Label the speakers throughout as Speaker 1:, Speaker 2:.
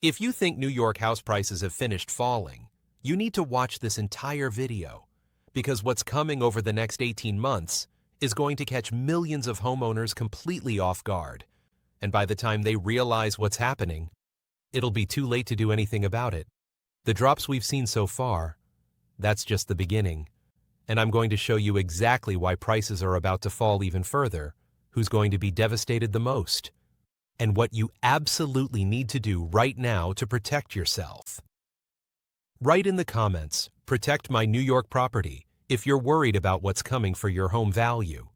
Speaker 1: If you think New York house prices have finished falling, you need to watch this entire video, because what's coming over the next 18 months is going to catch millions of homeowners completely off guard. And by the time they realize what's happening, it'll be too late to do anything about it. The drops we've seen so far, that's just the beginning. And I'm going to show you exactly why prices are about to fall even further, who's going to be devastated the most, and what you absolutely need to do right now to protect yourself. Write in the comments, "Protect my New York property," if you're worried about what's coming for your home value.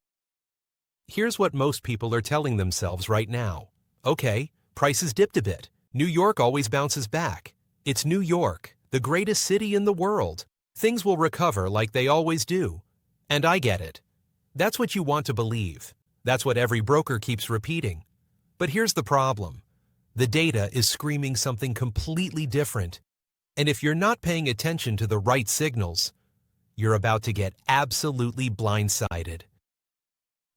Speaker 1: Here's what most people are telling themselves right now. Okay, prices dipped a bit. New York always bounces back. It's New York, the greatest city in the world. Things will recover like they always do. And I get it. That's what you want to believe. That's what every broker keeps repeating. But here's the problem. The data is screaming something completely different. And if you're not paying attention to the right signals, you're about to get absolutely blindsided.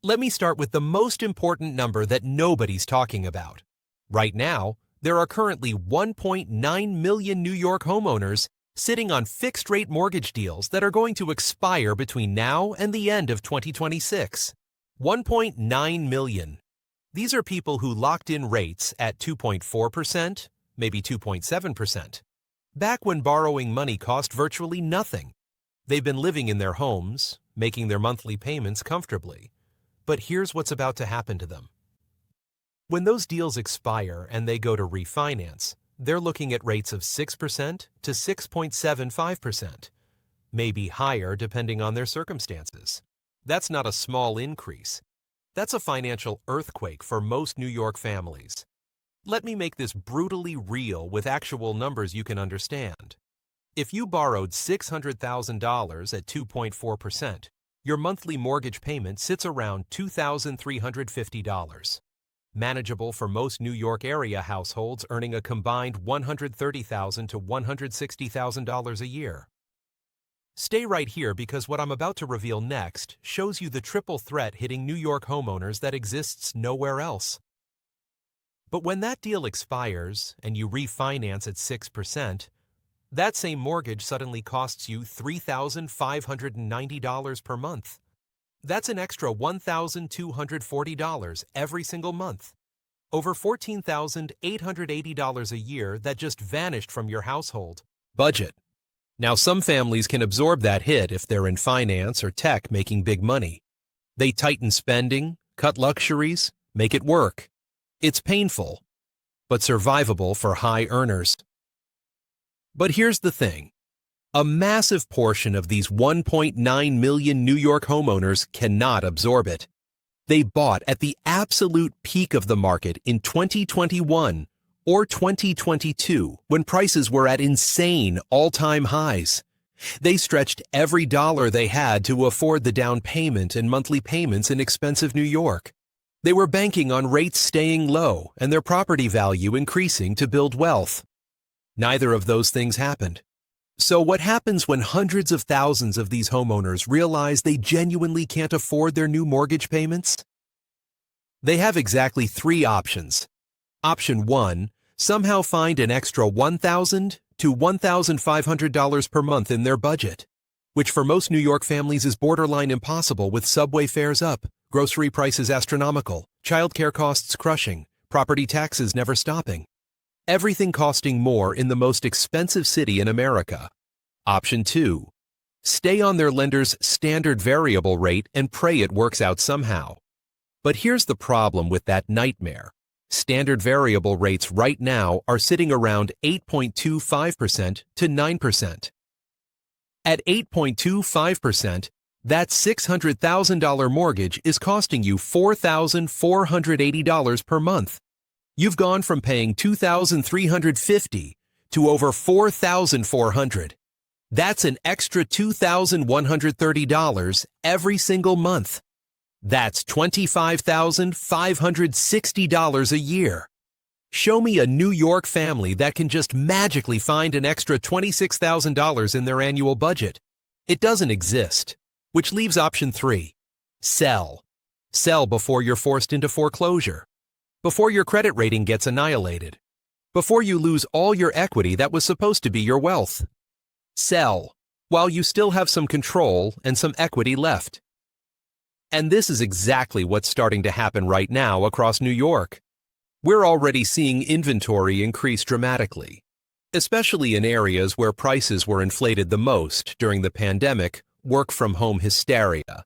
Speaker 1: Let me start with the most important number that nobody's talking about. Right now, there are currently 1.9 million New York homeowners sitting on fixed-rate mortgage deals that are going to expire between now and the end of 2026. 1.9 million. These are people who locked in rates at 2.4%, maybe 2.7%. Back when borrowing money cost virtually nothing. They've been living in their homes, making their monthly payments comfortably. But here's what's about to happen to them. When those deals expire and they go to refinance, they're looking at rates of 6% to 6.75%, maybe higher depending on their circumstances. That's not a small increase. That's a financial earthquake for most New York families. Let me make this brutally real with actual numbers you can understand. If you borrowed $600,000 at 2.4%, your monthly mortgage payment sits around $2,350. Manageable for most New York area households earning a combined $130,000 to $160,000 a year. Stay right here because what I'm about to reveal next shows you the triple threat hitting New York homeowners that exists nowhere else. But when that deal expires and you refinance at 6%, that same mortgage suddenly costs you $3,590 per month. That's an extra $1,240 every single month. Over $14,880 a year that just vanished from your household budget. Now, some families can absorb that hit if they're in finance or tech making big money. They tighten spending, cut luxuries, make it work. It's painful, but survivable for high earners. But here's the thing. A massive portion of these 1.9 million New York homeowners cannot absorb it. They bought at the absolute peak of the market in 2021 or 2022 when prices were at insane all-time highs. They stretched every dollar they had to afford the down payment and monthly payments in expensive New York. They were banking on rates staying low and their property value increasing to build wealth. Neither of those things happened. So what happens when hundreds of thousands of these homeowners realize they genuinely can't afford their new mortgage payments? They have exactly three options. Option 1, somehow find an extra $1,000 to $1,500 per month in their budget, which for most New York families is borderline impossible with subway fares up, grocery prices astronomical, childcare costs crushing, property taxes never stopping. Everything costing more in the most expensive city in America. Option 2, stay on their lender's standard variable rate and pray it works out somehow. But here's the problem with that nightmare. Standard variable rates right now are sitting around 8.25% to 9%. At 8.25%, that $600,000 mortgage is costing you $4,480 per month. You've gone from paying $2,350 to over $4,400. That's an extra $2,130 every single month. That's $25,560 a year. Show me a New York family that can just magically find an extra $26,000 in their annual budget. It doesn't exist, which leaves option 3, sell. Sell before you're forced into foreclosure, before your credit rating gets annihilated, before you lose all your equity that was supposed to be your wealth. Sell while you still have some control and some equity left. And this is exactly what's starting to happen right now across New York. We're already seeing inventory increase dramatically, especially in areas where prices were inflated the most during the pandemic, work-from-home hysteria.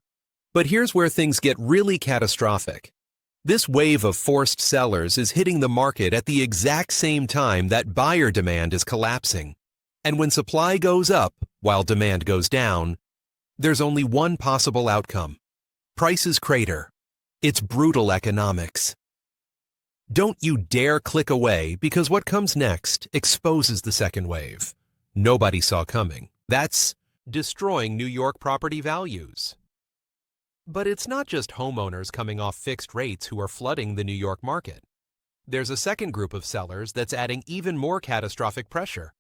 Speaker 1: But here's where things get really catastrophic. This wave of forced sellers is hitting the market at the exact same time that buyer demand is collapsing. And when supply goes up while demand goes down, there's only one possible outcome. Prices crater. It's brutal economics. Don't you dare click away, because what comes next exposes the second wave. Nobody saw coming. That's destroying New York property values. But it's not just homeowners coming off fixed rates who are flooding the New York market. There's a second group of sellers that's adding even more catastrophic pressure.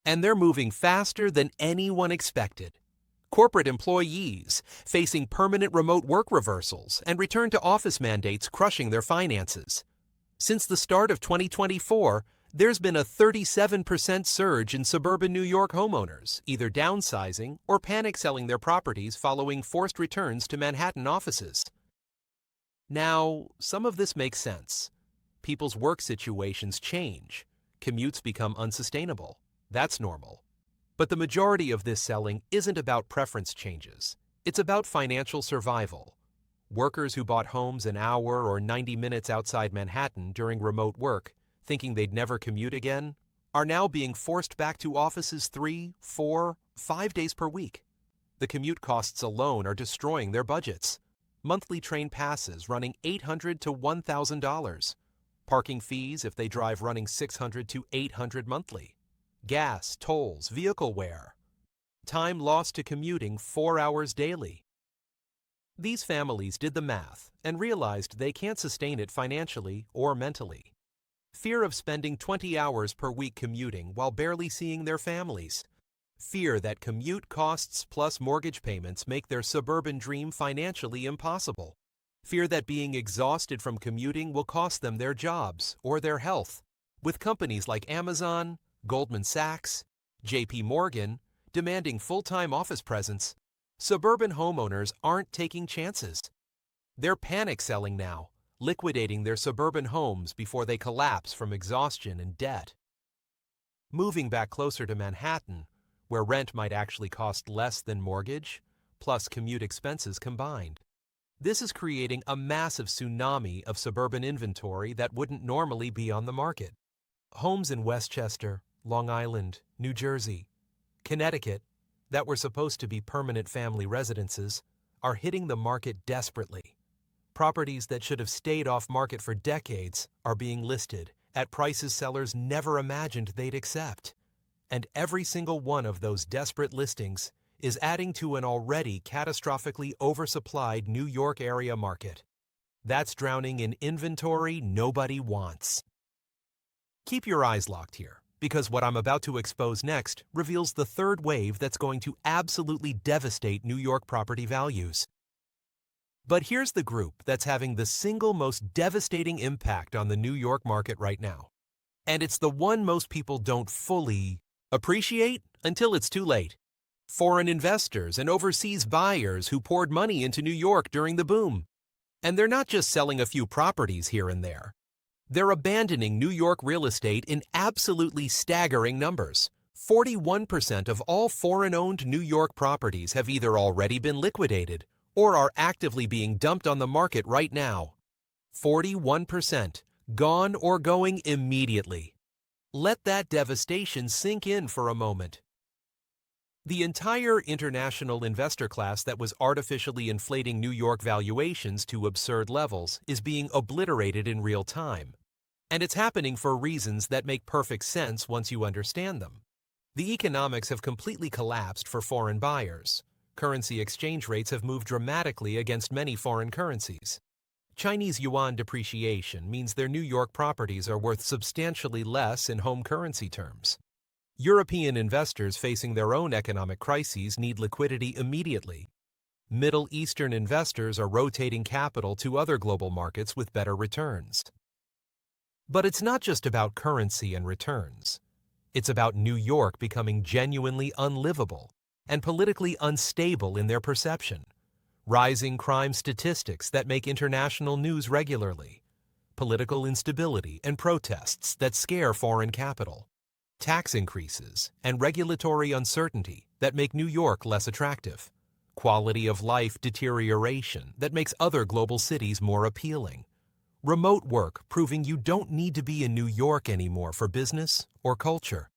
Speaker 1: And they're moving faster than anyone expected. Corporate employees facing permanent remote work reversals and return to office mandates crushing their finances. Since the start of 2024, there's been a 37% surge in suburban New York homeowners, either downsizing or panic selling their properties following forced returns to Manhattan offices. Now, some of this makes sense. People's work situations change. Commutes become unsustainable. That's normal. But the majority of this selling isn't about preference changes. It's about financial survival. Workers who bought homes an hour or 90 minutes outside Manhattan during remote work, thinking they'd never commute again, are now being forced back to offices 3, 4, 5 days per week. The commute costs alone are destroying their budgets. Monthly train passes running $800 to $1,000. Parking fees if they drive running $600 to $800 monthly. Gas, tolls, vehicle wear. Time lost to commuting 4 hours daily. These families did the math and realized they can't sustain it financially or mentally. Fear of spending 20 hours per week commuting while barely seeing their families. Fear that commute costs plus mortgage payments make their suburban dream financially impossible. Fear that being exhausted from commuting will cost them their jobs or their health. With companies like Amazon, Goldman Sachs, J.P. Morgan demanding full-time office presence, suburban homeowners aren't taking chances. They're panic selling now, liquidating their suburban homes before they collapse from exhaustion and debt. Moving back closer to Manhattan, where rent might actually cost less than mortgage, plus commute expenses combined. This is creating a massive tsunami of suburban inventory that wouldn't normally be on the market. Homes in Westchester, Long Island, New Jersey, Connecticut, that were supposed to be permanent family residences, are hitting the market desperately. Properties that should have stayed off market for decades are being listed at prices sellers never imagined they'd accept. And every single one of those desperate listings is adding to an already catastrophically oversupplied New York area market. That's drowning in inventory nobody wants. Keep your eyes locked here, because what I'm about to expose next reveals the third wave that's going to absolutely devastate New York property values. But here's the group that's having the single most devastating impact on the New York market right now. And it's the one most people don't fully appreciate until it's too late. Foreign investors and overseas buyers who poured money into New York during the boom. And they're not just selling a few properties here and there. They're abandoning New York real estate in absolutely staggering numbers. 41% of all foreign-owned New York properties have either already been liquidated or are actively being dumped on the market right now. 41%, gone or going immediately. Let that devastation sink in for a moment. The entire international investor class that was artificially inflating New York valuations to absurd levels is being obliterated in real time. And it's happening for reasons that make perfect sense once you understand them. The economics have completely collapsed for foreign buyers. Currency exchange rates have moved dramatically against many foreign currencies. Chinese yuan depreciation means their New York properties are worth substantially less in home currency terms. European investors facing their own economic crises need liquidity immediately. Middle Eastern investors are rotating capital to other global markets with better returns. But it's not just about currency and returns. It's about New York becoming genuinely unlivable and politically unstable in their perception, rising crime statistics that make international news regularly, political instability and protests that scare foreign capital, tax increases and regulatory uncertainty that make New York less attractive, quality of life deterioration that makes other global cities more appealing, remote work proving you don't need to be in New York anymore for business or culture.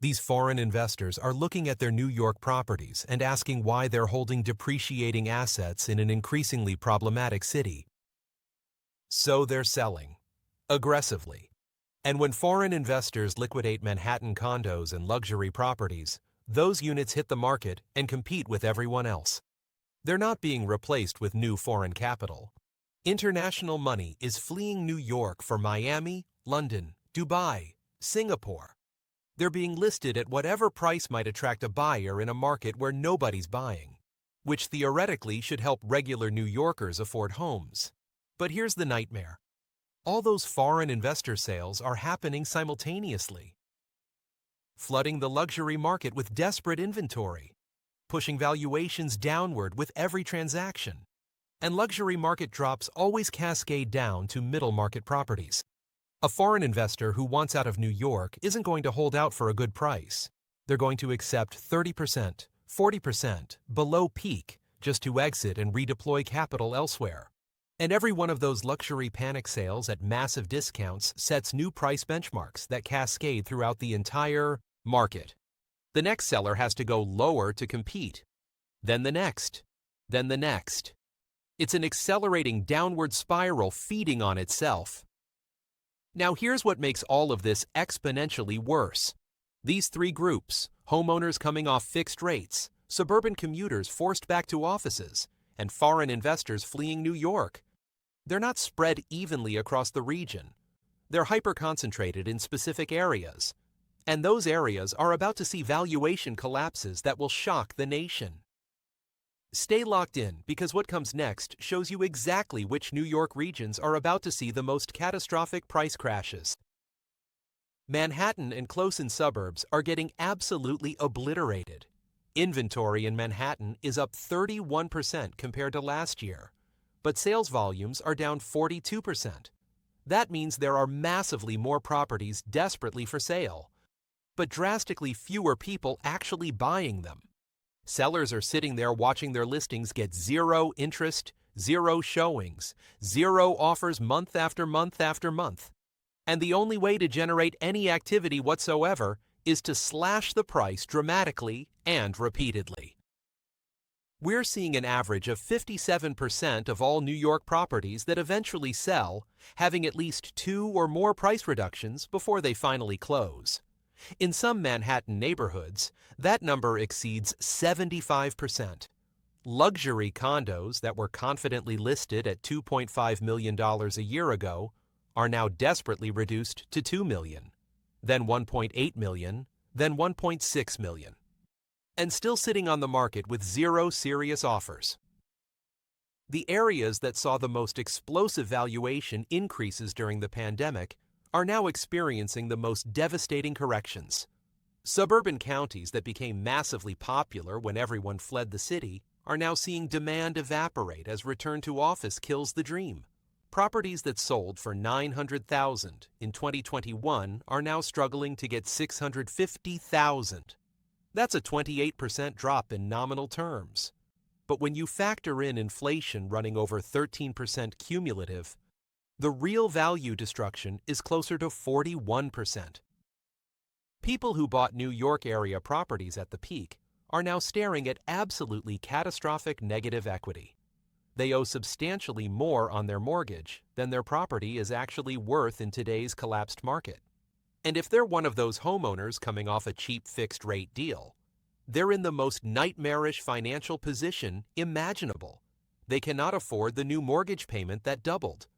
Speaker 1: These foreign investors are looking at their New York properties and asking why they're holding depreciating assets in an increasingly problematic city. So they're selling, aggressively. And when foreign investors liquidate Manhattan condos and luxury properties, those units hit the market and compete with everyone else. They're not being replaced with new foreign capital. International money is fleeing New York for Miami, London, Dubai, Singapore. They're being listed at whatever price might attract a buyer in a market where nobody's buying, which theoretically should help regular New Yorkers afford homes. But here's the nightmare. All those foreign investor sales are happening simultaneously, flooding the luxury market with desperate inventory, pushing valuations downward with every transaction. And luxury market drops always cascade down to middle market properties. A foreign investor who wants out of New York isn't going to hold out for a good price. They're going to accept 30%, 40% below peak just to exit and redeploy capital elsewhere. And every one of those luxury panic sales at massive discounts sets new price benchmarks that cascade throughout the entire market. The next seller has to go lower to compete. Then the next. Then the next. It's an accelerating downward spiral feeding on itself. Now here's what makes all of this exponentially worse. These three groups, homeowners coming off fixed rates, suburban commuters forced back to offices, and foreign investors fleeing New York, they're not spread evenly across the region. They're hyper-concentrated in specific areas, and those areas are about to see valuation collapses that will shock the nation. Stay locked in because what comes next shows you exactly which New York regions are about to see the most catastrophic price crashes. Manhattan and close-in suburbs are getting absolutely obliterated. Inventory in Manhattan is up 31% compared to last year, but sales volumes are down 42%. That means there are massively more properties desperately for sale, but drastically fewer people actually buying them. Sellers are sitting there watching their listings get zero interest, zero showings, zero offers month after month after month. And the only way to generate any activity whatsoever is to slash the price dramatically and repeatedly. We're seeing an average of 57% of all New York properties that eventually sell having at least 2 or more price reductions before they finally close. In some Manhattan neighborhoods, that number exceeds 75%. Luxury condos that were confidently listed at $2.5 million a year ago are now desperately reduced to $2 million, then $1.8 million, then $1.6 million, and still sitting on the market with zero serious offers. The areas that saw the most explosive valuation increases during the pandemic are now experiencing the most devastating corrections. Suburban counties that became massively popular when everyone fled the city are now seeing demand evaporate as return to office kills the dream. Properties that sold for $900,000 in 2021 are now struggling to get $650,000. That's a 28% drop in nominal terms. But when you factor in inflation running over 13% cumulative, the real value destruction is closer to 41%. People who bought New York area properties at the peak are now staring at absolutely catastrophic negative equity. They owe substantially more on their mortgage than their property is actually worth in today's collapsed market. And if they're one of those homeowners coming off a cheap fixed-rate deal, they're in the most nightmarish financial position imaginable. They cannot afford the new mortgage payment that doubled,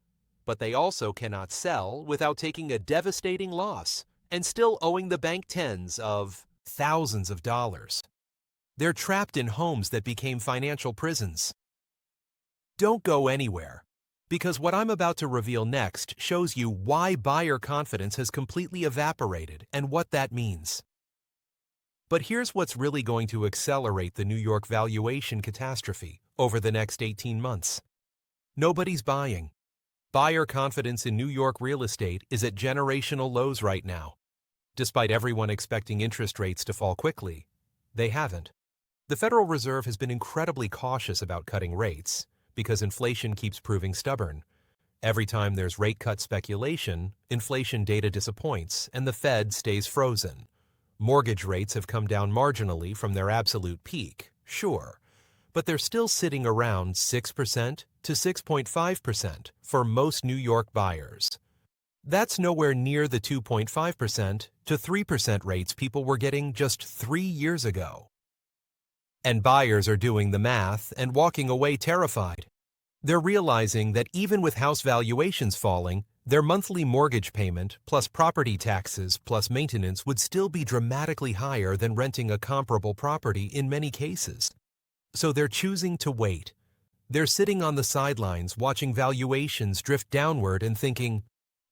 Speaker 1: but they also cannot sell without taking a devastating loss and still owing the bank tens of thousands of dollars. They're trapped in homes that became financial prisons. Don't go anywhere. Because what I'm about to reveal next shows you why buyer confidence has completely evaporated and what that means. But here's what's really going to accelerate the New York valuation catastrophe over the next 18 months. Nobody's buying. Buyer confidence in New York real estate is at generational lows right now. Despite everyone expecting interest rates to fall quickly, they haven't. The Federal Reserve has been incredibly cautious about cutting rates because inflation keeps proving stubborn. Every time there's rate cut speculation, inflation data disappoints and the Fed stays frozen. Mortgage rates have come down marginally from their absolute peak, sure, but they're still sitting around 6% to 6.5% for most New York buyers. That's nowhere near the 2.5% to 3% rates people were getting just 3 years ago. And buyers are doing the math and walking away terrified. They're realizing that even with house valuations falling, their monthly mortgage payment plus property taxes plus maintenance would still be dramatically higher than renting a comparable property in many cases. So they're choosing to wait. They're sitting on the sidelines watching valuations drift downward and thinking,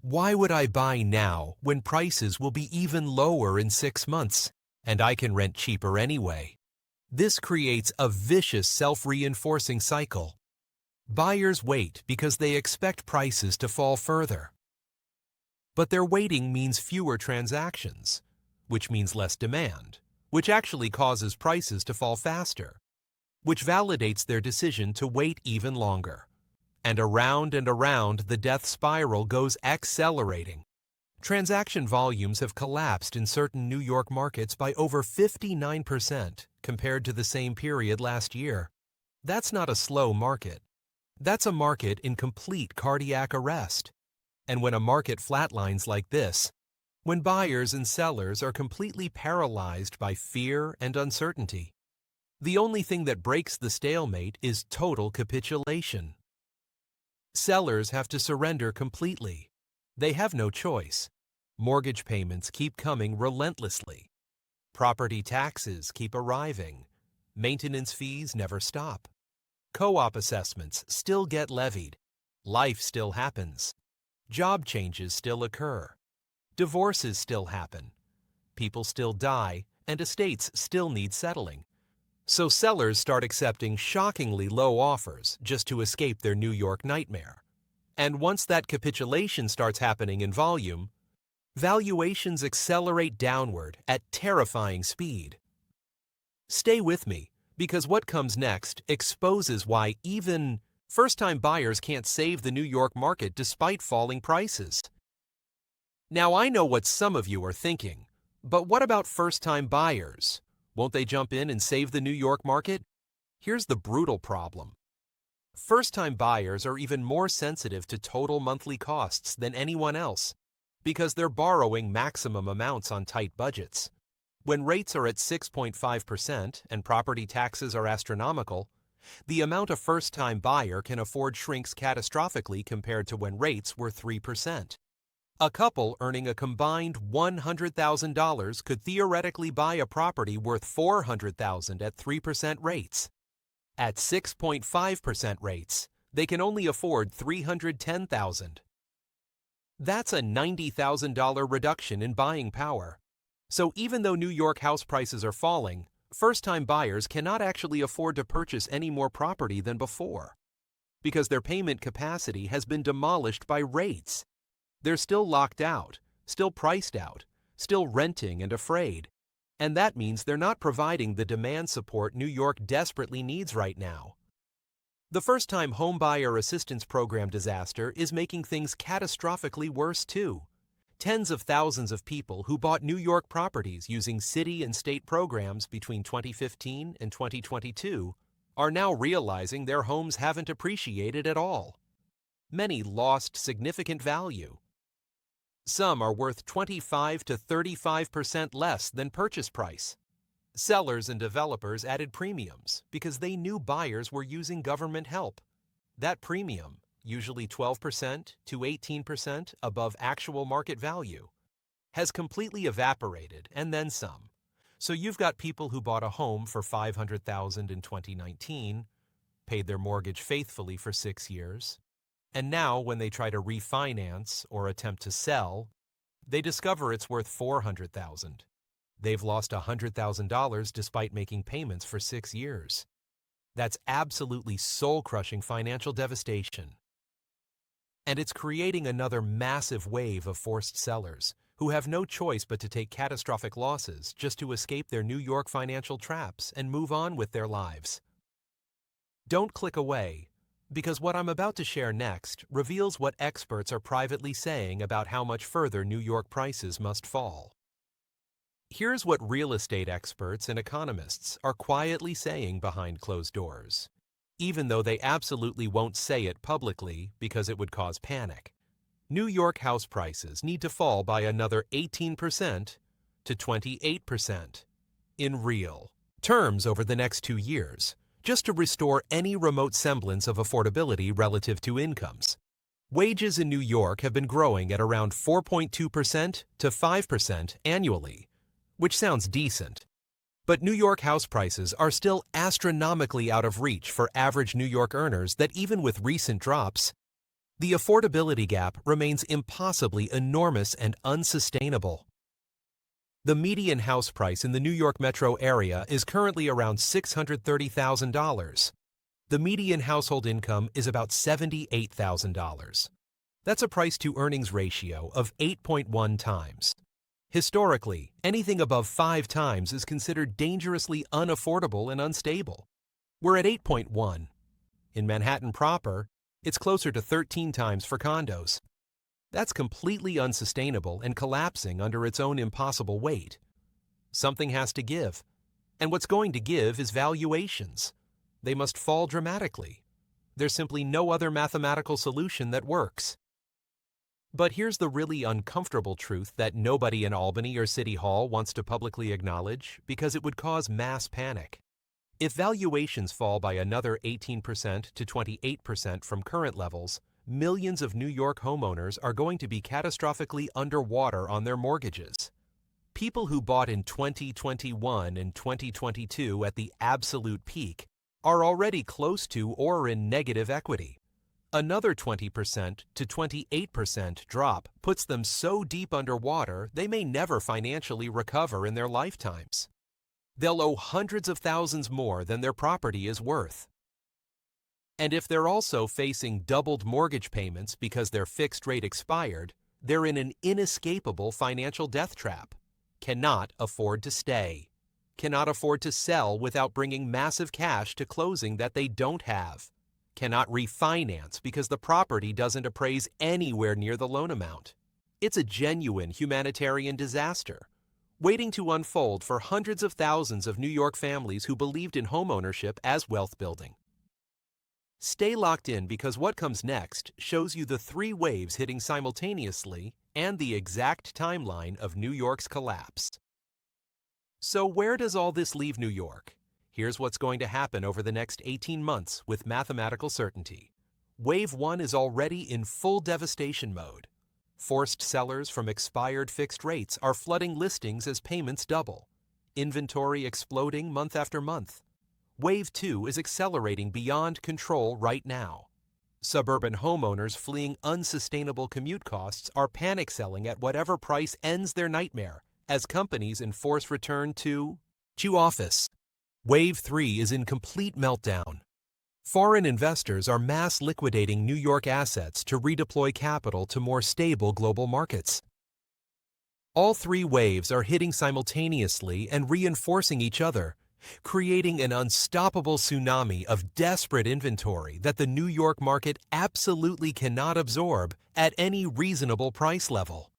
Speaker 1: why would I buy now when prices will be even lower in 6 months and I can rent cheaper anyway? This creates a vicious self-reinforcing cycle. Buyers wait because they expect prices to fall further. But their waiting means fewer transactions, which means less demand, which actually causes prices to fall faster, which validates their decision to wait even longer. And around the death spiral goes accelerating. Transaction volumes have collapsed in certain New York markets by over 59% compared to the same period last year. That's not a slow market. That's a market in complete cardiac arrest. And when a market flatlines like this, when buyers and sellers are completely paralyzed by fear and uncertainty, the only thing that breaks the stalemate is total capitulation. Sellers have to surrender completely. They have no choice. Mortgage payments keep coming relentlessly. Property taxes keep arriving. Maintenance fees never stop. Co-op assessments still get levied. Life still happens. Job changes still occur. Divorces still happen. People still die, and estates still need settling. So sellers start accepting shockingly low offers just to escape their New York nightmare. And once that capitulation starts happening in volume, valuations accelerate downward at terrifying speed. Stay with me, because what comes next exposes why even first-time buyers can't save the New York market despite falling prices. Now, I know what some of you are thinking, but what about first-time buyers? Won't they jump in and save the New York market? Here's the brutal problem. First-time buyers are even more sensitive to total monthly costs than anyone else because they're borrowing maximum amounts on tight budgets. When rates are at 6.5% and property taxes are astronomical, the amount a first-time buyer can afford shrinks catastrophically compared to when rates were 3%. A couple earning a combined $100,000 could theoretically buy a property worth $400,000 at 3% rates. At 6.5% rates, they can only afford $310,000. That's a $90,000 reduction in buying power. So even though New York house prices are falling, first-time buyers cannot actually afford to purchase any more property than before because their payment capacity has been demolished by rates. They're still locked out, still priced out, still renting and afraid. And that means they're not providing the demand support New York desperately needs right now. The first-time homebuyer assistance program disaster is making things catastrophically worse too. Tens of thousands of people who bought New York properties using city and state programs between 2015 and 2022 are now realizing their homes haven't appreciated at all. Many lost significant value. Some are worth 25 to 35% less than purchase price. Sellers and developers added premiums because they knew buyers were using government help. That premium, usually 12% to 18% above actual market value, has completely evaporated and then some. So you've got people who bought a home for $500,000 in 2019, paid their mortgage faithfully for 6 years, And now, when they try to refinance or attempt to sell, they discover it's worth $400,000. They've lost $100,000 despite making payments for 6 years. That's absolutely soul-crushing financial devastation. And it's creating another massive wave of forced sellers who have no choice but to take catastrophic losses just to escape their New York financial traps and move on with their lives. Don't click away, because what I'm about to share next reveals what experts are privately saying about how much further New York prices must fall. Here's what real estate experts and economists are quietly saying behind closed doors, even though they absolutely won't say it publicly because it would cause panic. New York house prices need to fall by another 18% to 28% in real terms over the next 2 years, just to restore any remote semblance of affordability relative to incomes. Wages in New York have been growing at around 4.2% to 5% annually, which sounds decent. But New York house prices are still astronomically out of reach for average New York earners that even with recent drops, the affordability gap remains impossibly enormous and unsustainable. The median house price in the New York metro area is currently around $630,000. The median household income is about $78,000. That's a price-to-earnings ratio of 8.1 times. Historically, anything above 5 times is considered dangerously unaffordable and unstable. We're at 8.1. In Manhattan proper, it's closer to 13 times for condos. That's completely unsustainable and collapsing under its own impossible weight. Something has to give. And what's going to give is valuations. They must fall dramatically. There's simply no other mathematical solution that works. But here's the really uncomfortable truth that nobody in Albany or City Hall wants to publicly acknowledge because it would cause mass panic. If valuations fall by another 18% to 28% from current levels, millions of New York homeowners are going to be catastrophically underwater on their mortgages. People who bought in 2021 and 2022 at the absolute peak are already close to or in negative equity. Another 20% to 28% drop puts them so deep underwater they may never financially recover in their lifetimes. They'll owe hundreds of thousands more than their property is worth. And if they're also facing doubled mortgage payments because their fixed rate expired, they're in an inescapable financial death trap. Cannot afford to stay. Cannot afford to sell without bringing massive cash to closing that they don't have. Cannot refinance because the property doesn't appraise anywhere near the loan amount. It's a genuine humanitarian disaster, waiting to unfold for hundreds of thousands of New York families who believed in homeownership as wealth building. Stay locked in because what comes next shows you the 3 waves hitting simultaneously and the exact timeline of New York's collapse. So where does all this leave New York? Here's what's going to happen over the next 18 months with mathematical certainty. Wave 1 is already in full devastation mode. Forced sellers from expired fixed rates are flooding listings as payments double. Inventory exploding month after month. Wave 2 is accelerating beyond control right now. Suburban homeowners fleeing unsustainable commute costs are panic selling at whatever price ends their nightmare as companies enforce return to office. Wave 3 is in complete meltdown. Foreign investors are mass liquidating New York assets to redeploy capital to more stable global markets. All 3 waves are hitting simultaneously and reinforcing each other, creating an unstoppable tsunami of desperate inventory that the New York market absolutely cannot absorb at any reasonable price level.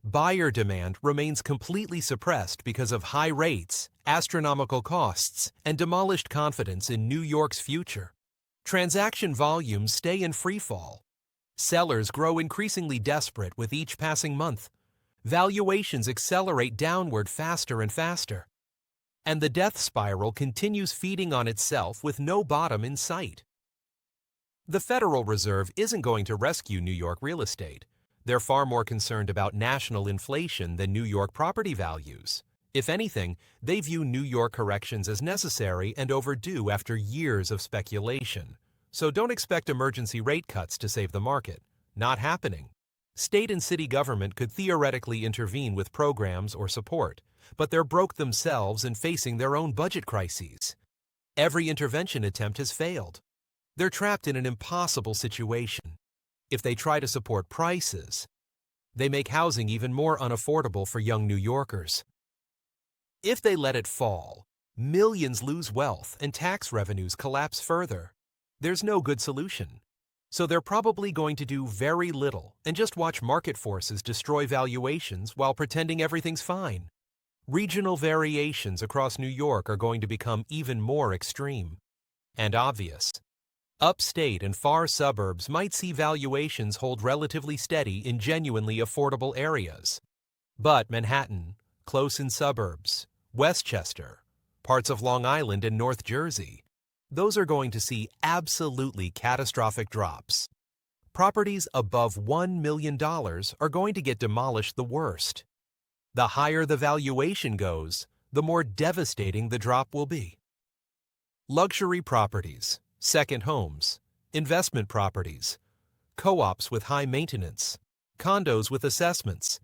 Speaker 1: Buyer demand remains completely suppressed because of high rates, astronomical costs, and demolished confidence in New York's future. Transaction volumes stay in freefall. Sellers grow increasingly desperate with each passing month. Valuations accelerate downward faster and faster. And the death spiral continues feeding on itself with no bottom in sight. The Federal Reserve isn't going to rescue New York real estate. They're far more concerned about national inflation than New York property values. If anything, they view New York corrections as necessary and overdue after years of speculation. So don't expect emergency rate cuts to save the market. Not happening. State and city government could theoretically intervene with programs or support, but they're broke themselves and facing their own budget crises. Every intervention attempt has failed. They're trapped in an impossible situation. If they try to support prices, they make housing even more unaffordable for young New Yorkers. If they let it fall, millions lose wealth and tax revenues collapse further. There's no good solution. So they're probably going to do very little and just watch market forces destroy valuations while pretending everything's fine. Regional variations across New York are going to become even more extreme and obvious. Upstate and far suburbs might see valuations hold relatively steady in genuinely affordable areas. But Manhattan, close-in suburbs, Westchester, parts of Long Island and North Jersey, those are going to see absolutely catastrophic drops. Properties above $1 million are going to get demolished the worst. The higher the valuation goes, the more devastating the drop will be. Luxury properties, second homes, investment properties, co-ops with high maintenance, condos with assessments,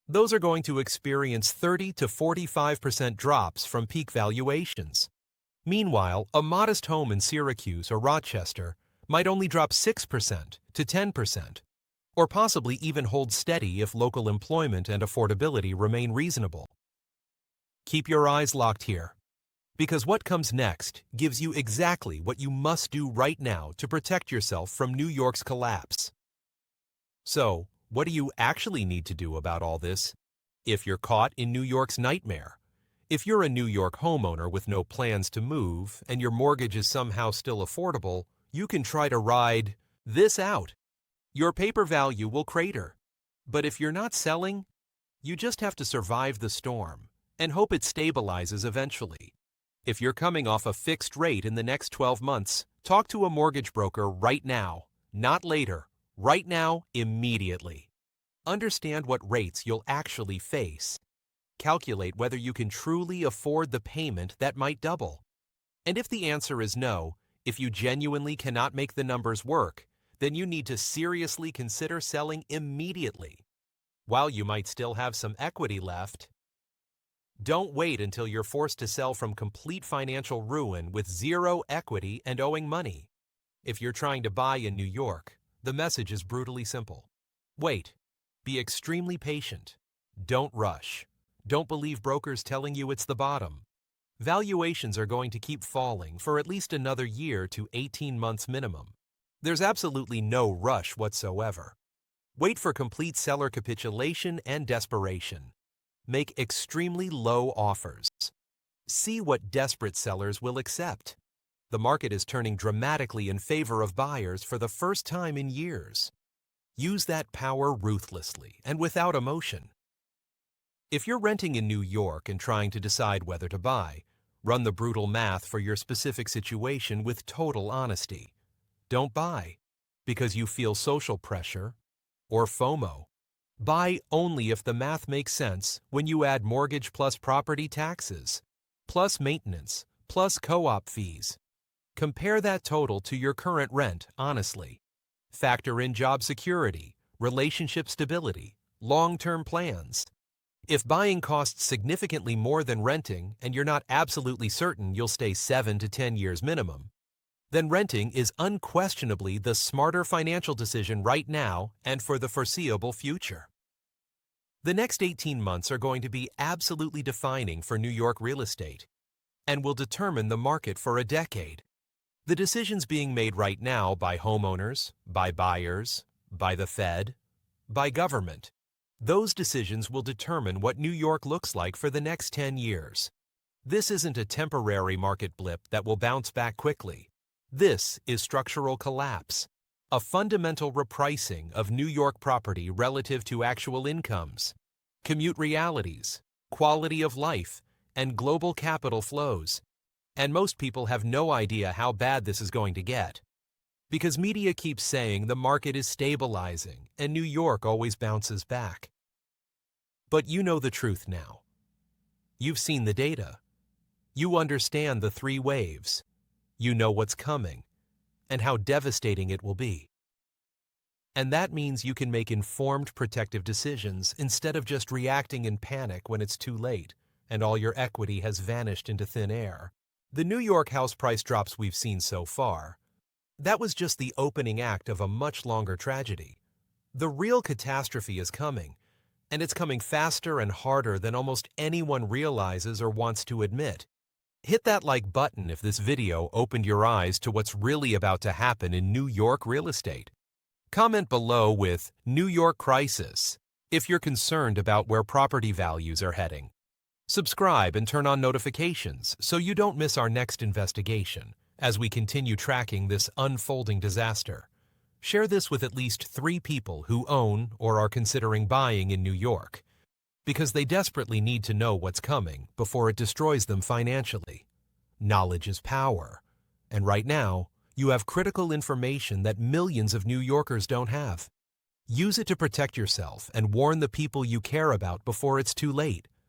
Speaker 1: those are going to experience 30 to 45% drops from peak valuations. Meanwhile, a modest home in Syracuse or Rochester might only drop 6% to 10%, or possibly even hold steady if local employment and affordability remain reasonable. Keep your eyes locked here, because what comes next gives you exactly what you must do right now to protect yourself from New York's collapse. So, what do you actually need to do about all this? If you're caught in New York's nightmare, if you're a New York homeowner with no plans to move and your mortgage is somehow still affordable, you can try to ride this out. Your paper value will crater. But if you're not selling, you just have to survive the storm and hope it stabilizes eventually. If you're coming off a fixed rate in the next 12 months, talk to a mortgage broker right now, not later, right now, immediately. Understand what rates you'll actually face. Calculate whether you can truly afford the payment that might double. And if the answer is no, if you genuinely cannot make the numbers work, then you need to seriously consider selling immediately. While you might still have some equity left, don't wait until you're forced to sell from complete financial ruin with zero equity and owing money. If you're trying to buy in New York, the message is brutally simple. Wait. Be extremely patient. Don't rush. Don't believe brokers telling you it's the bottom. Valuations are going to keep falling for at least another year to 18 months minimum. There's absolutely no rush whatsoever. Wait for complete seller capitulation and desperation. Make extremely low offers. See what desperate sellers will accept. The market is turning dramatically in favor of buyers for the first time in years. Use that power ruthlessly and without emotion. If you're renting in New York and trying to decide whether to buy, run the brutal math for your specific situation with total honesty. Don't buy because you feel social pressure or FOMO. Buy only if the math makes sense when you add mortgage plus property taxes, plus maintenance, plus co-op fees. Compare that total to your current rent honestly. Factor in job security, relationship stability, long-term plans. If buying costs significantly more than renting and you're not absolutely certain you'll stay 7 to 10 years minimum, then renting is unquestionably the smarter financial decision right now and for the foreseeable future. The next 18 months are going to be absolutely defining for New York real estate and will determine the market for a decade. The decisions being made right now by homeowners, by buyers, by the Fed, by government, those decisions will determine what New York looks like for the next 10 years. This isn't a temporary market blip that will bounce back quickly. This is structural collapse, a fundamental repricing of New York property relative to actual incomes, commute realities, quality of life, and global capital flows. And most people have no idea how bad this is going to get. Because media keeps saying the market is stabilizing and New York always bounces back. But you know the truth now. You've seen the data. You understand the 3 waves. You know what's coming. and how devastating it will be. And that means you can make informed protective decisions instead of just reacting in panic when it's too late and all your equity has vanished into thin air. The New York house price drops we've seen so far, that was just the opening act of a much longer tragedy. The real catastrophe is coming, and it's coming faster and harder than almost anyone realizes or wants to admit. Hit that like button if this video opened your eyes to what's really about to happen in New York real estate. Comment below with New York Crisis if you're concerned about where property values are heading. Subscribe and turn on notifications so you don't miss our next investigation as we continue tracking this unfolding disaster. Share this with at least 3 people who own or are considering buying in New York, because they desperately need to know what's coming before it destroys them financially. Knowledge is power, and right now, you have critical information that millions of New Yorkers don't have. Use it to protect yourself and warn the people you care about before it's too late.